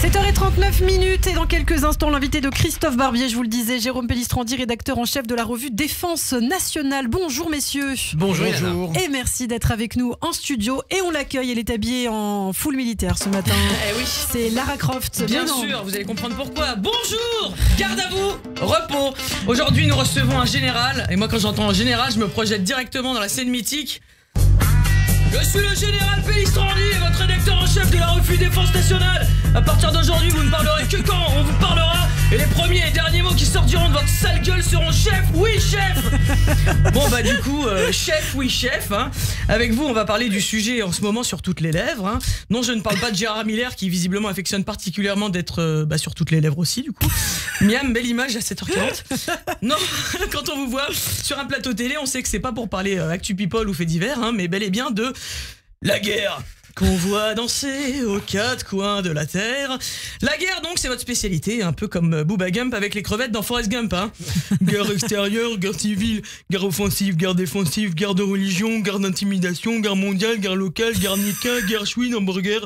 7h39 et dans quelques instants l'invité de Christophe Barbier, je vous le disais, Jérôme Pellistrandi, rédacteur en chef de la revue Défense Nationale. Bonjour messieurs. Bonjour. Et merci d'être avec nous en studio et on l'accueille, elle est habillée en full militaire ce matin. Eh oui. C'est Lara Croft. Bien sûr, vous allez comprendre pourquoi. Bonjour, garde à vous, repos. Aujourd'hui nous recevons un général et moi quand j'entends un général je me projette directement dans la scène mythique. Je suis le général Pellistrandi, votre rédacteur en chef de la revue Défense Nationale. À partir d'aujourd'hui, vous ne parlerez que quand on vous parlera. Et les premiers et derniers mots qui sortiront de votre sale gueule seront chef, oui chef. Bon bah du coup, chef, oui chef. Hein. Avec vous, on va parler du sujet en ce moment sur toutes les lèvres. Hein. Non, je ne parle pas de Gérard Miller qui visiblement affectionne particulièrement d'être sur toutes les lèvres aussi du coup. Miam, belle image à 7h40. Non, quand on vous voit sur un plateau télé, on sait que c'est pas pour parler actu people ou faits divers, hein, mais bel et bien de la guerre qu'on voit danser aux quatre coins de la terre. La guerre donc c'est votre spécialité, un peu comme Booba Gump avec les crevettes dans Forrest Gump. Hein. Guerre extérieure, guerre civile, guerre offensive, guerre défensive, guerre de religion, guerre d'intimidation, guerre mondiale, guerre locale, guerre nika, guerre chouine, hamburger.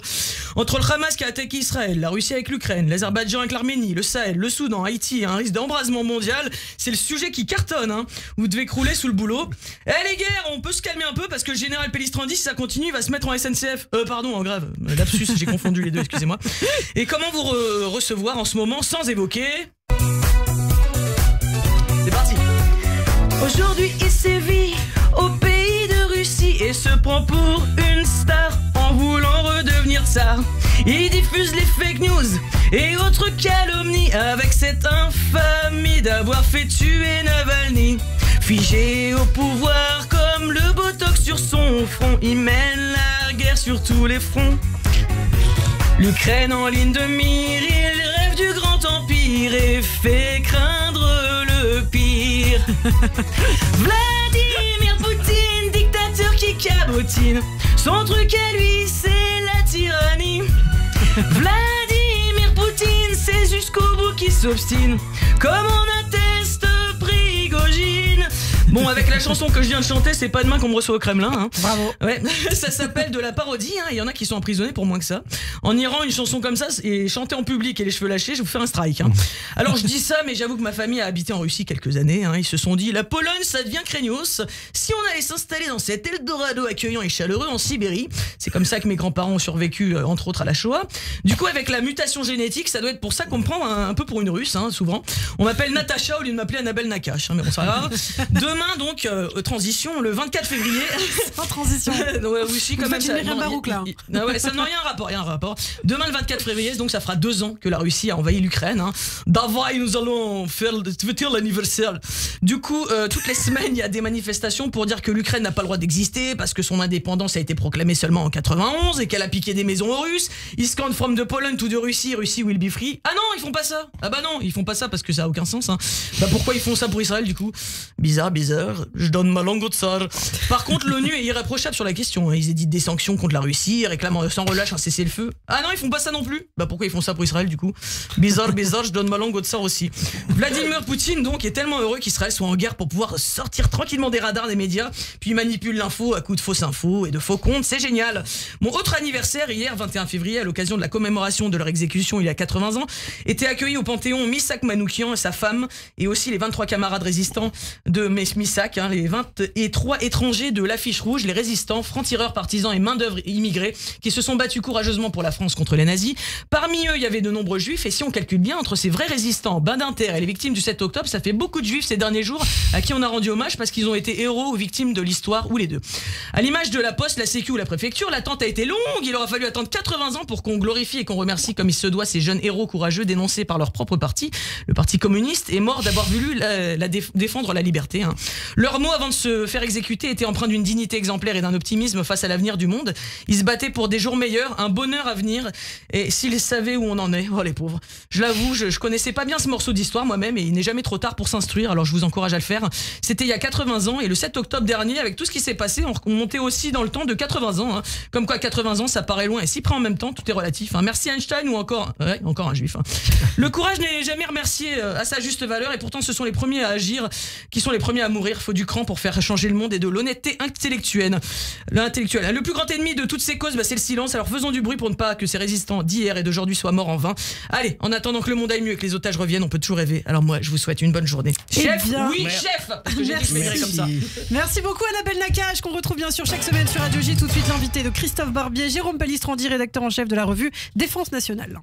Entre le Hamas qui a attaqué Israël, la Russie avec l'Ukraine, l'Azerbaïdjan avec l'Arménie, le Sahel, le Soudan, Haïti, un risque d'embrasement mondial, c'est le sujet qui cartonne. Hein. Vous devez crouler sous le boulot. Eh les guerres, on peut se calmer un peu parce que le général Pellistrandi, si ça continue, il va se mettre en SNCF. Pardon, en grave, lapsus, j'ai confondu les deux, excusez-moi. Et comment vous recevoir en ce moment sans évoquer... C'est parti. Aujourd'hui, il sévit au pays de Russie et se prend pour une star en voulant redevenir tsar. Il diffuse les fake news et autres calomnies avec cette infamie d'avoir fait tuer Navalny. Figé au pouvoir comme le botox sur son front, il mène la guerre sur tous les fronts. L'Ukraine en ligne de mire, il rêve du grand empire et fait craindre le pire. Vladimir Poutine, dictateur qui cabotine, son truc à lui c'est la tyrannie. Vladimir Poutine, c'est jusqu'au bout qui s'obstine, comme on atteste Prigogine. Bon, avec la chanson que je viens de chanter, c'est pas demain qu'on me reçoit au Kremlin. Hein. Bravo. Ouais, ça s'appelle de la parodie. Hein. Il y en a qui sont emprisonnés pour moins que ça. En Iran, une chanson comme ça et chanter en public et les cheveux lâchés, je vais vous faire un strike. Hein. Alors je dis ça, mais j'avoue que ma famille a habité en Russie quelques années. Hein. Ils se sont dit, la Pologne, ça devient craignos. Si on allait s'installer dans cet Eldorado accueillant et chaleureux en Sibérie, c'est comme ça que mes grands-parents ont survécu, entre autres à la Shoah. Du coup, avec la mutation génétique, ça doit être pour ça qu'on me prend un peu pour une Russe, hein, souvent. On m'appelle Natacha au lieu de m'appeler Annabelle Nakache. Hein, mais bon, ça va. Demain, donc, transition, le 24 février. En transition. Ouais, oui, quand même. Ça n'a rien à rapport. Demain, le 24 février, donc ça fera 2 ans que la Russie a envahi l'Ukraine. Hein. Davai, nous allons fêter l'anniversaire. Du coup, toutes les semaines, il y a des manifestations pour dire que l'Ukraine n'a pas le droit d'exister parce que son indépendance a été proclamée seulement en 91 et qu'elle a piqué des maisons aux Russes. Ils scandent from de Poland to de Russie, Russie will be free. Ah non, ils font pas ça. Ah bah non, ils font pas ça parce que ça a aucun sens. Hein. Bah pourquoi ils font ça pour Israël du coup? Bizarre. Je donne ma langue au tsar. Par contre, l'ONU est irréprochable sur la question. Ils éditent des sanctions contre la Russie, réclamant sans relâche un cessez-le-feu. Ah non, ils font pas ça non plus. Bah pourquoi ils font ça pour Israël du coup? Bizarre, je donne ma langue au tsar aussi. Vladimir Poutine donc est tellement heureux qu'Israël soit en guerre pour pouvoir sortir tranquillement des radars des médias, puis il manipule l'info à coups de fausses infos et de faux comptes, c'est génial. Mon autre anniversaire hier, 21 février, à l'occasion de la commémoration de leur exécution il y a 80 ans, était accueilli au Panthéon Missak Manoukian et sa femme, et aussi les 23 camarades résistants de Missak, hein, les 23 étrangers de l'affiche rouge, les résistants, francs-tireurs, partisans et main-d'œuvre immigrés qui se sont battus courageusement pour la France contre les nazis. Parmi eux, il y avait de nombreux juifs, et si on calcule bien, entre ces vrais résistants, Badinter et les victimes du 7 octobre, ça fait beaucoup de juifs ces derniers jours à qui on a rendu hommage parce qu'ils ont été héros ou victimes de l'histoire, ou les deux. À l'image de la Poste, la Sécu ou la Préfecture, l'attente a été longue, il aura fallu attendre 80 ans pour qu'on glorifie et qu'on remercie comme il se doit ces jeunes héros courageux dénoncés par leur propre parti, le Parti communiste, et morts d'avoir voulu défendre la liberté. Hein. Leurs mots avant de se faire exécuter étaient empreints d'une dignité exemplaire et d'un optimisme face à l'avenir du monde. Ils se battaient pour des jours meilleurs, un bonheur à venir, et s'ils savaient où on en est, oh les pauvres. Je l'avoue, je connaissais pas bien ce morceau d'histoire moi-même, et il n'est jamais trop tard pour s'instruire, alors je vous encourage à le faire. C'était il y a 80 ans, et le 7 octobre dernier, avec tout ce qui s'est passé, on montait aussi dans le temps de 80 ans. Hein. Comme quoi 80 ans, ça paraît loin, et si près en même temps, tout est relatif. Hein. Merci Einstein ou encore un juif. Hein. Le courage n'est jamais remercié à sa juste valeur, et pourtant ce sont les premiers à agir qui sont les premiers à mourir. sourire, faut du cran pour faire changer le monde et de l'honnêteté intellectuelle. Le plus grand ennemi de toutes ces causes, c'est le silence. Alors faisons du bruit pour ne pas que ces résistants d'hier et d'aujourd'hui soient morts en vain. Allez, en attendant que le monde aille mieux et que les otages reviennent, on peut toujours rêver. Alors moi, je vous souhaite une bonne journée. Chef, oui, chef. Parce que j'ai dit que je m'aimerais comme ça. Merci beaucoup Annabelle Nakache, qu'on retrouve bien sûr chaque semaine sur Radio J. Tout de suite l'invité de Christophe Barbier, Jérôme Pellistrandi, rédacteur en chef de la revue Défense Nationale.